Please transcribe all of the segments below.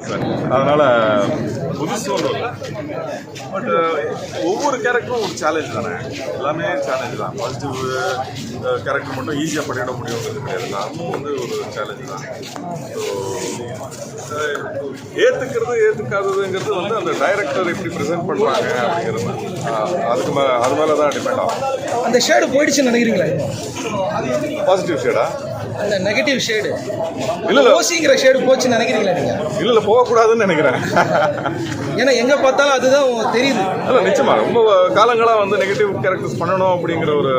Sir. அதனால் புதுசும் but ஒவ்வொரு கேரக்டரும் ஒரு சேலஞ்ச் தானே, எல்லாமே சேலஞ்ச் தான். பாசிட்டிவ் கேரக்டர் மட்டும் ஈஸியாக பண்ணிட முடியுங்கிறது கிடையாது, அதுவும் வந்து ஒரு சேலஞ்ச் தான். ஸோ ஏற்றுக்கிறது ஏற்றுக்காததுங்கிறது வந்து அந்த டைரக்டர் எப்படி ப்ரெசென்ட் பண்ணுறாங்க அப்படிங்கிறது அது மேலே தான் டிபெண்ட் ஆகும். அந்த ஷேடு போயிடுச்சுன்னு நினைக்கிறீங்களா? பாசிட்டிவ் ஷேடா? அந்த நெகட்டிவ் ஷேடு இல்லை ஓசிங்கிற ஷேடு போச்சுன்னு நினைக்கிறீங்களா நீங்கள்? இல்லை போகக்கூடாதுன்னு நினைக்கிறேன். ஏன்னா எங்கே பார்த்தாலும் அதுதான் தெரியுது. இல்லை நிச்சயமாக ரொம்ப காலங்களாக வந்து நெகட்டிவ் கேரக்டர்ஸ் பண்ணணும் அப்படிங்கிற ஒரு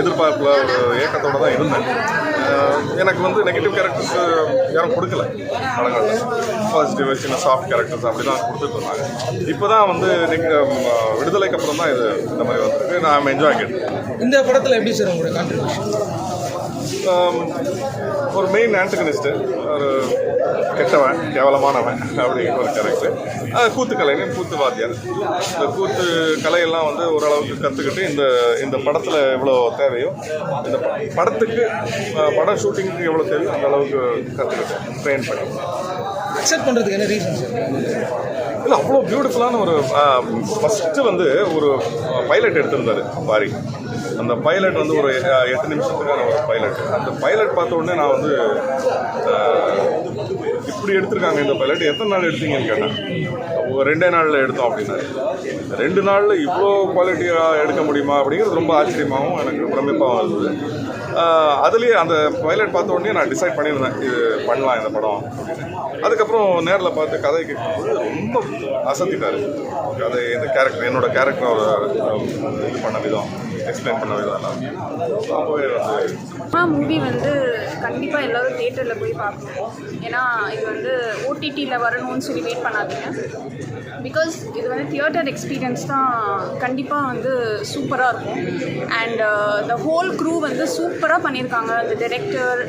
எதிர்பார்ப்பில் ஒரு ஏக்கத்தோடு தான் இருந்தேன். எனக்கு வந்து நெகட்டிவ் கேரக்டர்ஸ் யாரும் கொடுக்கல காலங்களில். பாசிட்டிவ் சின்ன சாஃப்ட் கேரக்டர்ஸ் அப்படி தான் கொடுத்துட்டு இருந்தாங்க. இப்போ தான் வந்து விடுதலைக்கு அப்புறம் தான் இது இந்த மாதிரி வந்திருக்கு. நான் என்ஜாய் கேட்டேன். இந்த படத்தில் எப்படி சார் உங்களோட கான்ட்ரிபியூஷன்? ஒரு மெயின் ஆன்டகனிஸ்ட்டு, ஒரு கெட்டவன் கேவலமானவன் அப்படிங்கிற ஒரு கேரக்டர். கூத்து கலைன்னு கூத்து வாத்தியார். இந்த கூத்து கலையெல்லாம் வந்து ஓரளவுக்கு கற்றுக்கிட்டு இந்த படத்தில் எவ்வளோ தேவையோ, இந்த படத்துக்கு படம் ஷூட்டிங்க்கு எவ்வளோ தேவையோ அந்த அளவுக்கு கற்றுக்கிட்டு ட்ரெயின் பண்ணி அக்செப்ட் பண்ணுறதுக்கு என்ன ரீசன் சார்? இல்லை அவ்வளோ பியூட்டிஃபுல்லான ஒரு ஃபஸ்ட்டு வந்து ஒரு பைலட் எடுத்திருந்தார் பாரி. அந்த பைலட் வந்து ஒரு 8 நிமிஷத்துக்கான ஒரு பைலட். அந்த பைலட் பார்த்த உடனே நான் வந்து இப்படி எடுத்திருக்காங்க இந்த பைலட், எத்தனை நாள் எடுத்தீங்கன்னு கேட்டேன். 2 நாளில் எடுத்தோம் அப்படின்னாரு. 2 நாளில் இவ்வளோ குவாலிட்டியாக எடுக்க முடியுமா அப்படிங்கிறது ரொம்ப ஆச்சரியமாகவும் எனக்கு பிரமிப்பாகவும் இருந்தது. அதுலேயே அந்த பைலட் பார்த்த உடனே நான் டிசைட் பண்ணியிருந்தேன், இது பண்ணலாம் இந்த படம் அப்படின்னு. அதுக்கப்புறம் நேரில் பார்த்து கதை கேட்கும்போது ரொம்ப அசத்திட்டார். கதை இந்த கேரக்டர், என்னோட கேரக்டரை இது பண்ண விதம், எக்ஸ்பிளைன் பண்ண விதம் எல்லாம் ரொம்பவே வந்து மூவி வந்து கண்டிப்பாக எல்லோரும் தியேட்டரில் போய் பார்க்கணும். ஏன்னா இது வந்து ஓடிடியில் வரணும்னு சொல்லி வெயிட் பண்ணாதீங்க. பிகாஸ் இது வந்து தியேட்டர் எக்ஸ்பீரியன்ஸ் தான் கண்டிப்பாக வந்து சூப்பராக இருக்கும். அண்ட் த ஹோல் க்ரூ வந்து சூப்பராக பண்ணியிருக்காங்க. அந்த டைரக்டர்,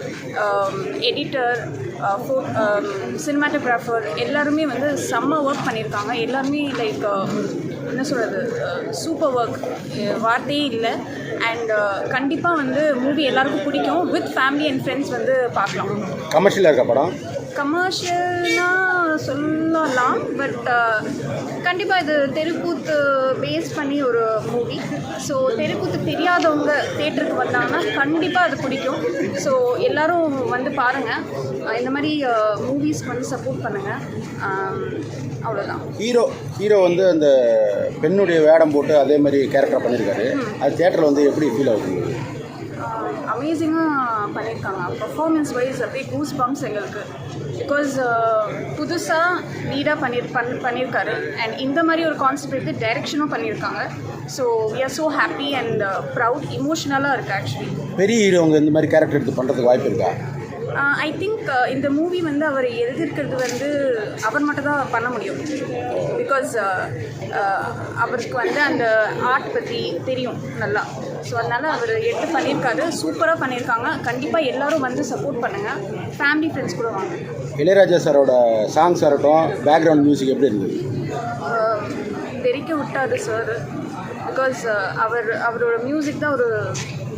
எடிட்டர், சினிமாட்டோகிராஃபர் எல்லாருமே வந்து செம்ம ஒர்க் பண்ணியிருக்காங்க. எல்லாருமே லைக் என்ன சொல்கிறது, சூப்பர் ஒர்க், வார்த்தையே இல்லை. அண்ட் கண்டிப்பாக வந்து மூவி எல்லாருக்கும் பிடிக்கும். வித் ஃபேமிலி அண்ட் ஃப்ரெண்ட்ஸ் வந்து பார்க்கலாம். கமர்ஷியலாக இருக்க படம்? கமர்ஷியல்னா சொல்லலாம், பட் கண்டிப்பாக இது தெருக்கூத்து பேஸ் பண்ணி ஒரு மூவி. ஸோ தெருக்கூத்து தெரியாதவங்க தேட்டருக்கு வந்தாங்கன்னா கண்டிப்பாக அது பிடிக்கும். ஸோ எல்லோரும் வந்து பாருங்கள். இந்த மாதிரி மூவிஸ்க்கு வந்து சப்போர்ட் பண்ணுங்கள். அவ்வளோதான். ஹீரோ வந்து அந்த பெண்ணுடைய வேடம் போட்டு அதே மாதிரி கேரக்டர் பண்ணியிருக்காரு. அது தியேட்டரில் வந்து எப்படி ஃபீல் ஆகுது? அமேசிங்காக பண்ணியிருக்காங்க. பர்ஃபார்மன்ஸ் வைஸ் அப்படியே கூஸ் பம்ப்ஸ் எங்களுக்கு. பிகாஸ் புதுசாக லீடாக பண்ணியிருக்காரு. அண்ட் இந்த மாதிரி ஒரு கான்செப்ட் எடுத்து டைரெக்ஷனும் பண்ணியிருக்காங்க. So we are so happy and proud, இமோஷ்னலாக இருக்குது ஆக்சுவலி. பெரிய ஹீரோங்க இந்த மாதிரி கேரக்டர் எடுத்து பண்ணுறதுக்கு வாய்ப்பு இருக்கா? ஐ திங்க் இந்த மூவி வந்து அவர் எழுதியிருக்கிறது வந்து அவர் மட்டும் தான் பண்ண முடியும். பிகாஸ் அவருக்கு வந்து அந்த ஆர்ட் பற்றி தெரியும் நல்லா. ஸோ அதனால் அவர் எடுத்து பண்ணியிருக்காரு. சூப்பராக பண்ணியிருக்காங்க. கண்டிப்பாக எல்லோரும் வந்து சப்போர்ட் பண்ணுங்கள். ஃபேமிலி ஃப்ரெண்ட்ஸ் கூட வாங்க. இளையராஜா சாரோட சாங்ஸ் ஆகட்டும், பேக்ரவுண்ட் மியூசிக் எப்படி இருந்தது? தெரிக்க விட்டாரு சார். பிகாஸ் அவரோட மியூசிக் தான் ஒரு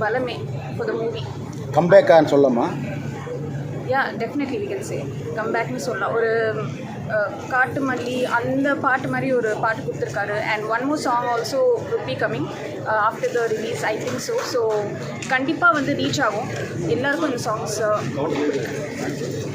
பலமே ஃபார் த மூவி. கம்பேக்கான்னு சொல்லலாமா? Yeah, definitely we can say கம்பேக்னு சொல்லலாம். ஒரு காட்டு மல்லி அந்த பாட்டு மாதிரி ஒரு பாட்டு கொடுத்துருக்காரு. And one more song also will be coming after the release, I think so. So கண்டிப்பாக வந்து ரீச் ஆகும். எல்லாருக்கும் இந்த சாங்ஸ் பிடிக்கும்.